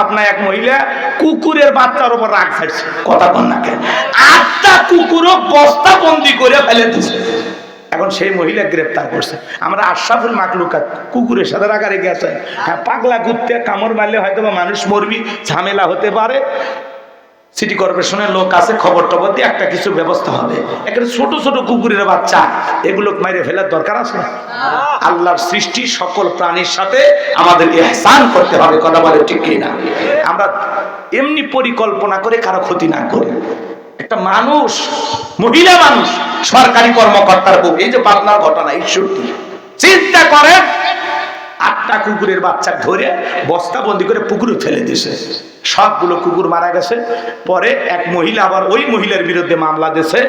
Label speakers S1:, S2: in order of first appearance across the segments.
S1: আপনার এক মহিলা কুকুরের বাচ্চার উপর রাগ ছাড়ছে, কথা বল না কেন, 8টা কুকুরও বস্তা বন্দি করে ফেলে দিচ্ছে। এখন সেই মহিলা গ্রেফতার করছে। আমরা আশরাফুল মাকলুকাত, কুকুরের সাথে রাখা রেখে আছে। হ্যাঁ, পাগলা কুত্তে কামড় মারলে হয়তো বা মানুষ মরবি, ঝামেলা হতে পারে, সিটি কর্পোরেশনের লোক আছে, খবর টবর দিয়ে একটা কিছু ব্যবস্থা হবে। এখানে ছোট ছোট কুকুরের বাচ্চা, এগুলো মাইরে ফেলার দরকার আছে? আল্লাহর সৃষ্টি সকল প্রাণীর সাথে আমাদের ইহসান করতে হবে, কথা বলে ঠিক কিনা? আমরা এমনি পরিকল্পনা করে কারো ক্ষতি না করি। একটা মানুষ, মহিলা মানুষ, সরকারি কর্মকর্তার বউ, এই যে পাবনার ঘটনা, ঈশ্বরদী, চিন্তা করেন, 8টা কুকুরের বাচ্চা ধরে বস্তা বন্দি করে পুকুরে ফেলে দিয়েছে। সবগুলো কুকুর মারা গেছে। পরে এক মহিলা আবার ওই মহিলার বিরুদ্ধে মামলা দিয়েছে।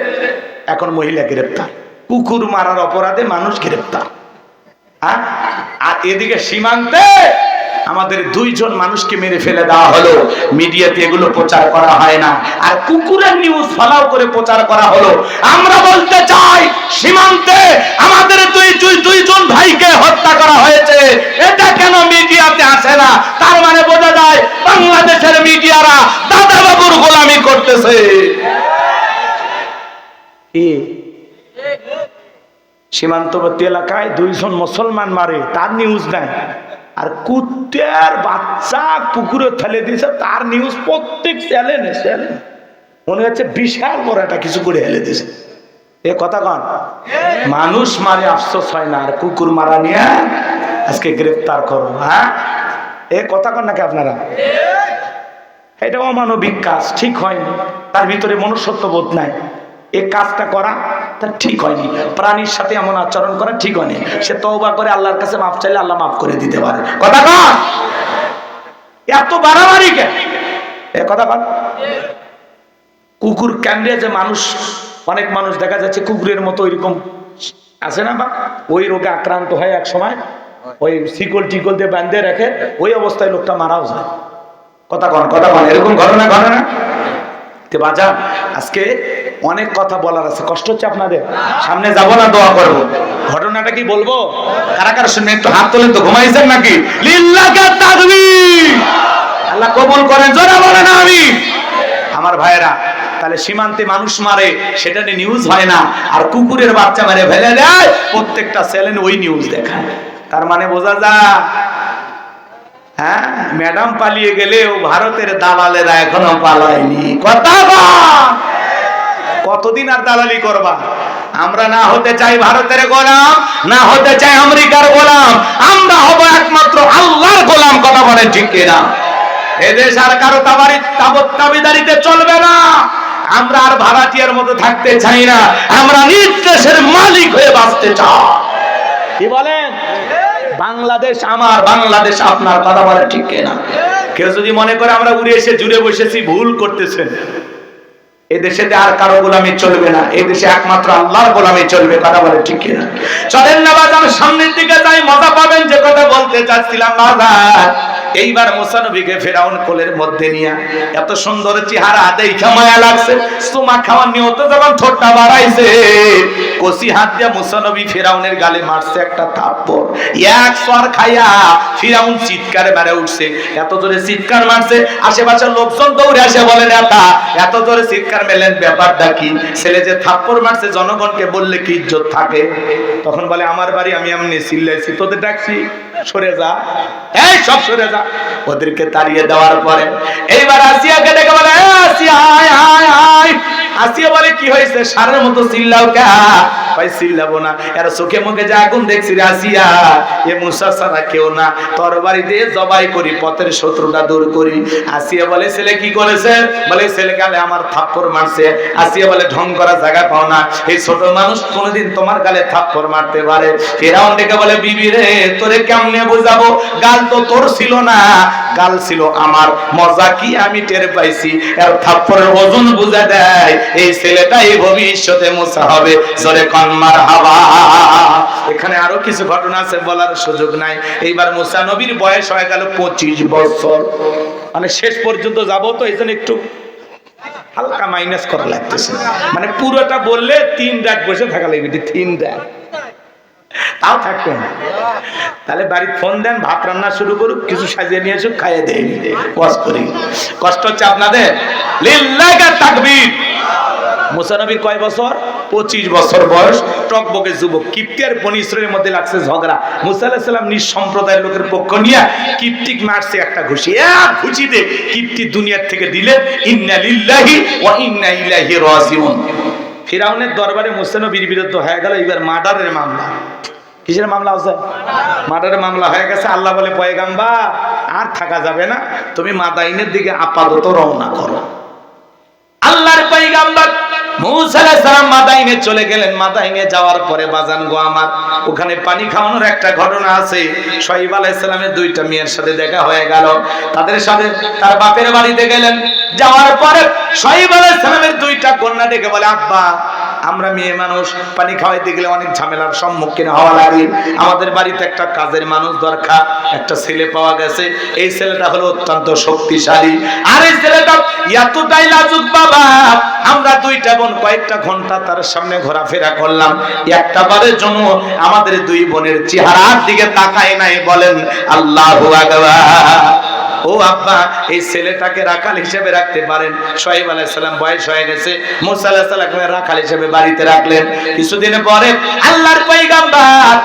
S1: এখন মহিলা গ্রেপ্তার, কুকুর মারার অপরাধে মানুষ গ্রেপ্তার। আর এদিকে সীমান্তে আমাদের 2 জন মানুষকে মেরে ফেলে দেওয়া হলো। মিডিয়াতে এগুলো প্রচার করা হয় না, আর কুকুরের নিউজ ফলাও করে প্রচার করা হলো। আমরা বলতে চাই, সীমান্তে আমাদের 2 জন ভাইকে হত্যা করা হয়েছে, এটা কেন মিডিয়াতে আসে না? তার মানে বোঝা যায় বাংলাদেশের মিডিয়ারা দাদা বাবুর গোলামি করতেছে। সীমান্তবর্তী এলাকায় 2 জন মুসলমান মারে, তার নিউজ নাই। আর কুত্তার বাচ্চা পুকুরে ফেলে দিয়েছে, তার নিউজ প্রত্যেক চ্যানেলে। মনে হচ্ছে বিশাল বড় একটা কিছু করে ফেলে দিয়েছে। এ কথা কন, মানুষ মারে আফসোস হয় না, আর কুকুর মারা নিয়ে আজকে গ্রেফতার করো। হ্যাঁ, এ কথা কন নাকি আপনারা? এটা অমানবিক কাজ, ঠিক হয়নি। তার ভিতরে মনুষ্যত্ব বোধ নাই। এই কাজটা করা তার ঠিক হয়নি। প্রাণীর সাথে এমন আচরণ করা ঠিক হয়নি। সে তওবা করে আল্লাহর কাছে মাফ চাইলে আল্লাহ মাফ করে দিতে পারে। কথা কন, এত বাড়াবাড়ি কেন? এ কথা কন। কুকুর কামড়ে যে মানুষ, অনেক মানুষ দেখা যাচ্ছে কুকুরের মতো এরকম আছে না, বা ওই রোগে আক্রান্ত হয়, এক সময় ওই শিকল টিকল দিয়ে বাঁধে রাখে, ওই অবস্থায় লোকটা মারাও যায়। কথা কন, কথা কন, এরকম ঘটনা ঘটে না? বাজার আজকে অনেক কথা বলার আছে, কষ্ট হচ্ছে আপনাদের, সামনে যাব না, দোয়া করবো। ঘটনাটা কি বলবো? কারা কারা শুনবেন একটু হাত তোলেন তো, ঘুমাইছেন নাকি? লিল্লাহি তাকবীর, আল্লাহ কবুল করেন, জোরে বলেন আমিন। আমার ভাইয়েরা, তাহলে সীমান্তে মানুষ মারে, সেটা নিয়ে নিউজ হয় না, আর কুকুরের বাচ্চা মারে ফেলে দেয়, প্রত্যেকটা চ্যানেল ওই নিউজ দেখায়। তার মানে বোঝা যায়, হ্যাঁ, ম্যাডাম পালিয়ে গেলেও ভারতের দালালেরা এখনো পালায়নি। কথা কতদিন আর দালালি করবা? আমরা না হতে চাই ভারতের গোলাম, না হতে চাই আমেরিকার গোলাম, আমরা হব একমাত্র আল্লাহর গোলাম। কথা বলেন ঠিক কিনা? এদেশ আর কারো তাবিদারিতে চলবে না। আমরা আর ভাড়াটিয়ার মতো থাকতে চাই না, আমরা নিজ দেশের মালিক হয়ে বাঁচতে চাই। কি বলেন? বাংলাদেশ আমার, বাংলাদেশ আপনার। কথা বলে ঠিক কিনা? কেউ যদি মনে করে আমরা উড়ে এসে জুড়ে বসেছি, ভুল করতেছেন। এদেশে আর কারো গোলামি চলবে না, এদেশে একমাত্র আল্লাহর গোলামি চলবে। কথা বলে ঠিক কিনা? চলেন না বাজান, সামনের দিকে যাই, মজা পাবেন। যে কথা বলতে চাচ্ছিলাম বাজার, এইবার মুসা নবীকে ফেরাউন কোলের মধ্যে নিয়ে, এত সুন্দর চেহারা দেখে মায়া লাগছে। সুমা খাওয়ার নিয়ত যখন ঠোঁটটা বাড়াইছে, কষি হাত দিয়ে মুসা নবী ফেরাউনের গালে মারছে একটা থাপ্পড়। এক সর খাইয়া ফেরাউন চিৎকারে মেরে উঠছে। এত জোরে চিৎকার মারছে, আশেপাশের লোকজন দৌড়ে আসে, বলে নেতা এত জোরে চিৎকার মেলেন, ব্যাপারটা কি? ছেলে যে থাপ্পড় মারছে, জনগণকে বললে কি ইজ্জত থাকে? তখন বলে, আমার বাড়ি, আমি এমনি চিল্লাইছি, তোদের ডাকছি, সরে যা, এই সব সরে যা। ওদেরকে তাড়িয়ে দেওয়ার পরে এইবার আসিয়াকে ডেকে বলে, আসিয়া আয় আয় আয়। আসিয়া বলে, কি হয়েছে? সারের মতো চিল্লাও কে? ভাই চিল্লাবো না, এর চোখে মুখে যে আগুন দেখছি রে আসিয়া, এ মুসা ছাড়া কেউ না, তরবারি দিয়ে জবাই করি, পথের শত্রুটা দূর করি। আসিয়া বলে, ছেলে কি করেছে? বলে, ছেলে গালে আমার থাপ্পড় মারছে। আসিয়া বলে, ঢং করা জায়গা পাও না, এই ছোট মানুষ কোনোদিন তোমার গালে থাপ্পড় মারতে পারে? ফেরাউন ডেকে বলে, বিবি রে, তোরে কেমনে বুঝাবো? গাল তো তোর ছিল না, গাল ছিল আমার। মজা কি আমি টের পাইছি, এর থাপ্পড়ের ওজন বুঝা দেয় এই ছেলেটাই ভবিষ্যতে মুসা হবে। জোরে কোন মারহাবা। এখানে আরো কিছু ঘটনা আছে, বলার সুযোগ নাই। এইবার মুসা নবীর বয়স হয়ে গেল 25 বছর, মানে শেষ পর্যন্ত যাবো তো, এই জন্য একটু হালকা মাইনাস করা লাগতেছে। মানে পুরোটা বললে 3 রাত বসে থাকা লাগবে, 3 রাত। তাও থাকবেন। তাহলে বাড়ি ফোন দেন, ভাত রান্না শুরু করুক, কিছু সাজিয়ে নিয়ে এসুক, খাইয়ে দেয় কষ্ট করি। কষ্ট হচ্ছে আপনাদের? লিল্লাহি তাকবীর। মুসা নবীর কয় বছর? 25 বছর বয়স, টকবকে যুবক। কিপ্তি আর বনি ইসরাইলের মধ্যে লাগছে ঝগড়া। মুসা আলাইহিস সালাম নিজ সম্প্রদায়ের লোকের পক্ষ নিয়ে কিপ্তিক মারছে একটা ঘুষি। এক ঘুষিতে কিপ্তি দুনিয়ার থেকে দিলেন ইন্না লিল্লাহি ওয়া ইন্না ইলাইহি রাজিউন। ফিরাউনের দরবারে মুসা নবীর বিরুদ্ধে হয়ে গেল এবার মার্ডারের মামলা। কিসের মামলা আছে? মার্ডারের মামলা হয়ে গেছে। আল্লাহ বলে, পয়গাম্বার আর থাকা যাবে না, তুমি মাদাইনের দিকে আপাতত রওনা করো। আল্লাহর পয়গাম্বর মুসা আলাইহিস সালাম মাদাইনে চলে গেলেন। মাদাইনে যাওয়ার পরে বাজান গো আমার, ওখানে পানি খাওয়ানোর একটা ঘটনা আছে। শুআয়ব আলাইহিস সালামের দুইটা মেয়ের সাথে দেখা হয়ে গেল। তাদের সাথে তার বাপের বাড়িতে গেলেন। যাওয়ার পরে শুআয়ব আলাইহিস সালামের দুইটা কন্যা দেখে বলে, আব্বা আমরা মেয়ে মানুষ, পানি খাওয়াইতে গেলে অনেক ঝামেলার সম্মুখীন হওয়া লাগে। আমাদের বাড়িতে একটা কাজের মানুষ দরকার। একটা ছেলে পাওয়া গেছে। এই ছেলেটা হলো অত্যন্ত শক্তিশালী, আর এই ছেলেটা এতটাই লাজুক বাবা। আমরা দুইটা বোন কয়েকটা ঘন্টা তার সামনে ঘোরাফেরা করলাম, একটা বারের জন্য আমাদের দুই বোনের চেহারার দিকে তাকায় নাই। বলেন আল্লাহু আকবার। ও আব্বা, এই ছেলেটাকে রাখাল হিসেবে রাখতে পারেন। শুআয়ব আলাইহিস সালাম বয়স হয়ে গেছে, মুসা আলাইহিস সালামকে রাখাল হিসেবে বাড়িতে রাখলেন। কিছুদিন পরে আল্লাহর পয়গাম্বর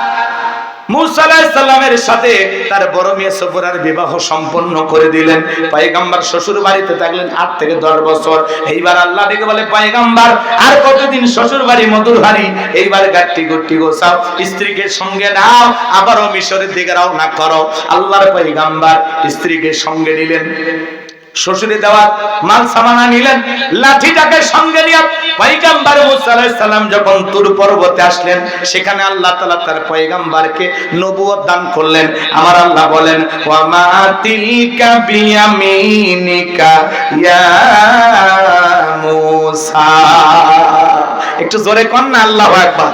S1: মুসা আলাইহিস সালামের সাথে তার বড় মেয়ে সফরার বিবাহ সম্পন্ন করে দিলেন। পয়গাম্বর শ্বশুর বাড়িতে থাকলেন 8 থেকে 10 বছর। এইবার আল্লাহ ডেকে বলে, পয়গাম্বর আর কতদিন শ্বশুর বাড়ি মধুর হাড়ি, এইবার গাট্টি গুট্টি গোছাও, স্ত্রীকে সঙ্গে নাও, আবারও মিশরের দিকে রওনা করো। আল্লাহর পয়গাম্বর স্ত্রীকে সঙ্গে নিলেন, শ্বশুরে দেওয়া মাল সামানা নিলেন, লাঠিটাকে সঙ্গে নিয়ে পয়গাম্বর মুসা আলাইহিস সালাম যখন তুর পর্বতে আসলেন, সেখানে আল্লাহ তাআলা তার পয়গাম্বরকে নবুয়ত দান করলেন। আমার আল্লাহ বলেন, ওয়া মা তিলকা বিয়ামিনিকা ইয়া মুসা। একটু জোরে কোন না আল্লাহু আকবার,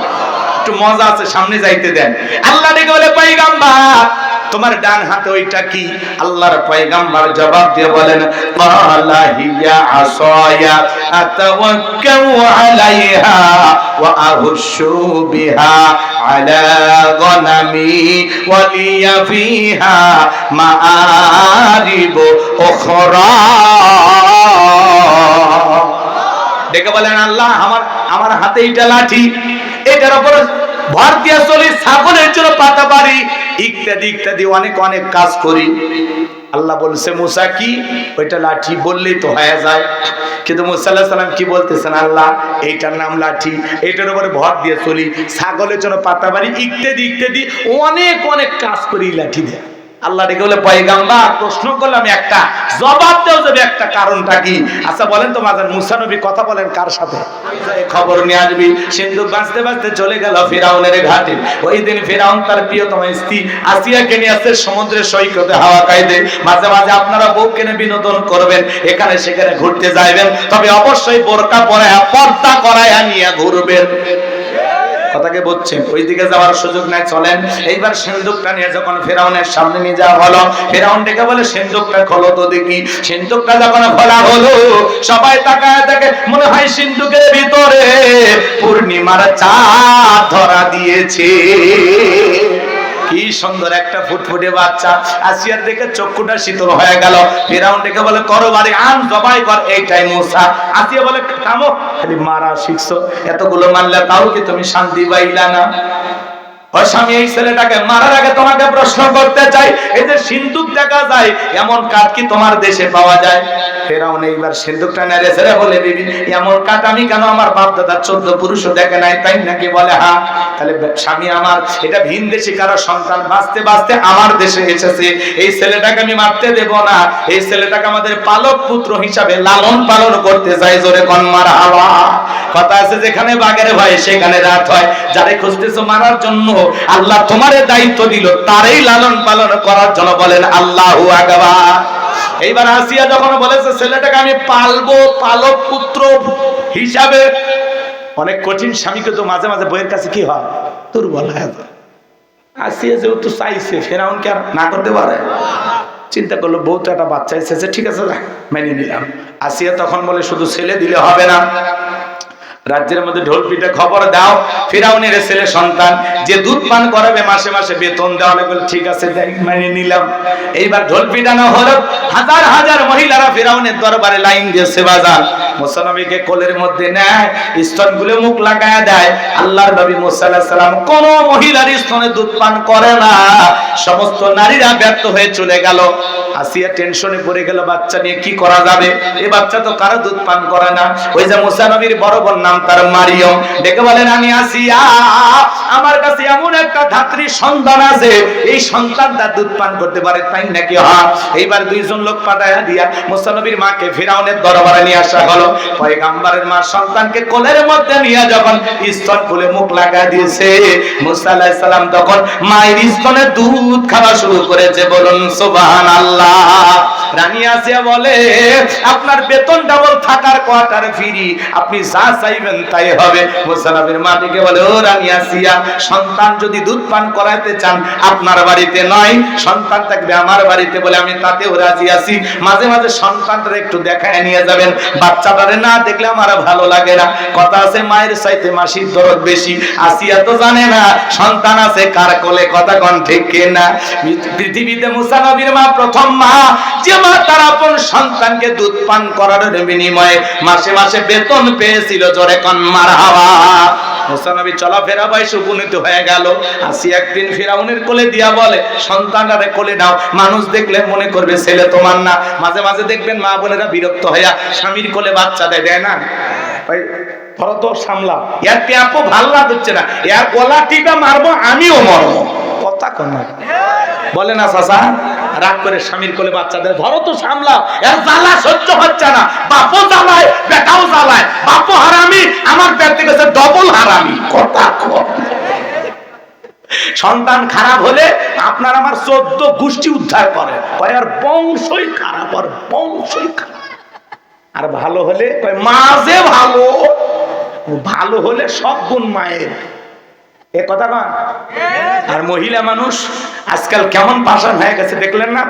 S1: একটু মজা আছে, সামনে যাইতে দেন। আল্লাহ ডেকে বলে, পয়গাম্বর তোমার ডান হাতে ওইটা কি? আল্লাহর পয়গাম্বর জবাব দিয়ে বলেন, ক্বালা হিয়া আসায়া আতাওয়াক্কাউ আলাইহা ওয়া আহুশু বিহা আলা গনামি ওয়া লিয়া ফিহা মাআরিব উখরা। দেখে বলেন, আল্লাহ আমার হাতে এইটা লাঠি, এটার উপর ভর দিয়ে চলি, ছাগলের জন্য পাতা পারি, ইত্যাদি ইত্যাদি অনেক অনেক কাজ করি। আল্লাহ বলছে, মুসা কি ওইটা লাঠি বললেই তো হয়ে যায়। কিন্তু মুসা আলাইহিস সালাম কি বলতেছেন, আল্লাহ এইটার নাম লাঠি, এইটার উপরে ভর দিয়ে চলি, ছাগলের জন্য পাতা পারি, ইত্যাদি ইত্যাদি অনেক অনেক কাজ করি লাঠি দিয়ে। আল্লাহ ডেকে বলে, পয়গাম্বর প্রশ্ন করলাম একটা, জবাব দেও যাবে একটা, কারণটা কি? আচ্ছা বলেন তো মাজান, মুসা নবী কথা বলেন কার সাথে? খবর নিয়ে আসবি। সিন্ধুক বাঁচতে বাঁচতে চলে গেল ফিরাউনের ঘাটে। ওই দিন ফিরাউন তার প্রিয়তম স্ত্রী আসিয়াকে নিয়ে আসছে সমুদ্রের সৈকতে হাওয়া খাইতে। মাঝে মাঝে আপনারা বউকে নিয়ে বিনোদন করবেন, এখানে সেখানে ঘুরতে যাইবেন, তবে অবশ্যই বোরকা পরে পর্দা করায়া নিয়ে ঘুরবেন। কথাকে বলছেন, ওইদিকে যাওয়ার সুযোগ নাই, চলেন। এইবার সিন্ধুকটা নিয়ে যখন ফেরাউনের সামনে নিয়ে যাওয়া হলো, ফেরাউন ডেকে বলে, সিন্ধুকটা খোলো তো দেখি। সিন্ধুকটা যখন খোলা হলো, সবাই তাকায় দেখে, মনে হয় সিন্ধুকের ভিতরে পূর্ণিমার চাঁদ ধরা দিয়েছে। কি সুন্দর একটা ফুটফুটে বাচ্চা। আসিয়ার দেখে চক্ষুটা শীতল হয়ে গেল। ফিরাউন ডেকে বলে, করো বাড়ি, আন জবাই কর। এইটাই মুসা। আসিয়া বলে, থামো, খালি মারা শিখছো, এতগুলো মারলে তাও কি তুমি শান্তি পাইলা না? ও স্বামী, এই ছেলেটাকে মারার আগে তোমাকে প্রশ্ন করতে চাই, এই যে সিন্ধুক দেখা যায়, এমন কাঠ কি তোমার দেশে পাওয়া যায়? ফেরাউন এইবার সিন্ধুকটা নেড়ে ছেড়ে বলে, বিবি এমন কাঠ আমি কেন, আমার বাপ দাদা 14 পুরুষও দেখে নাই, তাই নাকি? বলে হ্যাঁ। তাহলে স্বামী আমার, এটা ভিন দেশি কারো সন্তান, বাঁচতে বাঁচতে আমার দেশে এসেছে, এই ছেলেটাকে আমি মারতে দেব না। এই ছেলেটাকে আমাদের পালক পুত্র হিসাবে লালন পালন করতে চাই। জোরে কোন মারহাবা। কথা আছে, যেখানে বাঘের ভয় সেখানে রাত হয়। যারে খুঁজতেছো মারার জন্য, আল্লাহ তোমারে দায়িত্ব দিল তারই লালন পালন করার জন্য। বলেন আল্লাহু আকবার। এইবার আসিয়া যখন বলেছে, ছেলেটাকে আমি পালবো পালক পুত্র হিসাবে, অনেক কঠিন স্বামীকে তো মাঝে মাঝে বইয়ের কাছে কি হয়, দুর্বল হয়ে যায়। আসিয়া যেহেতু চাইছে, ফেরাউন কি আর না করতে পারে? চিন্তা করলো, বউ তো একটা বাচ্চা এসেছে, ঠিক আছে মেনে নিলাম। আসিয়া তখন বলে, শুধু ছেলে দিলে হবে না, রাজ্যের মধ্যে ঢোল পিটে খবর দাও, ফিরাউনের ছেলে সন্তান যে দুধ পান করাবে মাসে মাসে বেতন দেওয়া হবে। বলে ঠিক আছে, মানে নিলাম। এইবার ঢোল পিটানো হলো, হাজার হাজার মহিলারা ফিরাউনের দরবারে লাইন দিয়েছে। বাজার মুসা নবীকে কোলের মধ্যে নেয়, স্তনগুলো মুখ লাগায় দেয়। আল্লাহর নবী মুসা আলাইহিস সালাম কোন মহিলার স্তনে দুধ পান করে না। সমস্ত নারীরা ব্যর্থ হয়ে চলে গেল। আসিয়া টেনশনে পড়ে গেল, বাচ্চা নিয়ে কি করা যাবে? এই বাচ্চা তো কারো দুধ পান করে না। ওই যে মুসা নবীর বড় বোন, নাম তার মারিয়ম, ডেকে বলেন, আমি আসিয়া, আমার কাছে এমন একটা ধাত্রী সন্তান আছে, এই সন্তানটা দুধ পান করতে পারে, তাই নাকি? হ্যাঁ। এইবার দুইজন লোক পাঠায়া দিয়া মুসা নবীর মাকে ফিরাউনের দরবারে নিয়ে আসা হলো। পয়গম্বরের মা সন্তানকে কোলের মধ্যে নিয়ে যখন স্তন খুলে মুখ লাগা দিয়েছে, মুসা আলাইহিস সালাম তখন মায়ের স্তনে দুধ খাওয়া শুরু করেছে। বলুন সুবহানাল্লাহ। রানী আসিয়া বলে, আপনার বেতন ডাবল, থাকার কোয়ার্টার ফ্রি, আপনি যা চাইবেন তাই হবে। মুসা নবীর মা ডেকে বলে, ও রানী আসিয়া, সন্তান যদি দুধ পান করাতে চান আপনার বাড়িতে নয়, সন্তান থাকবে আমার বাড়িতে, বলে আমি তাতেও রাজি আছি। মাঝে মাঝে সন্তানটা একটু দেখায় নিয়ে যাবেন, বাচ্চাটারে না দেখলে আমার ভালো লাগে না। কথা আছে, মায়ের চাইতে মাসির দরদ বেশি। আসিয়া তো জানে না সন্তান আছে কার কোলে, কথা কোন ঠিক কিনা? পৃথিবীতে মুসা নবীর মা প্রথম মা, যে মা তার আপন সন্তানকে দুধ পান করার বিনিময়ে মাসে মাসে বেতন পেয়েছিল। জোরে কোন মারহাবা। মুসা নবী চলাফেরা বয়সে উপনীত হয়ে গেল। আসিয়া একদিন ফিরাউনের কোলে দিয়া বলে, সন্তানটারে কোলে নাও, মানুষ দেখলে মনে করবে ছেলে তোমার না। মাঝে মাঝে দেখবেন মা বোনেরা বিরক্ত হইয়া স্বামীর কোলে বাচ্চা দেয় না? ধরো তো সামলা, এর পেঁপো ভাল লাগছে না, এর গলা টিপা মারবো, আমিও মরবো। কথা কোন বলে না চাচা? রাগ করে স্বামীর কোলে বাচ্চাদের ধরো তো সামলাও, এর জ্বালা সহ্য হচ্ছে না। বাপও জ্বালায়, বেটাও জ্বালায়, বাপও হারামি, আমার পেট থেকে ডবল হারামি। কথা কর। সন্তান খারাপ হলে আপনার আমার 14 গোষ্ঠী উদ্ধার করে, আর বংশই খারাপ, আর বংশই খারাপ। আর ভালো হলে মা যে ভালো, ভালো হলে সব গুণ মায়ের। এ কথা না? আর মহিলা মানুষ আজকাল কেমন পাষাণ হয়ে গেছে দেখলেন না?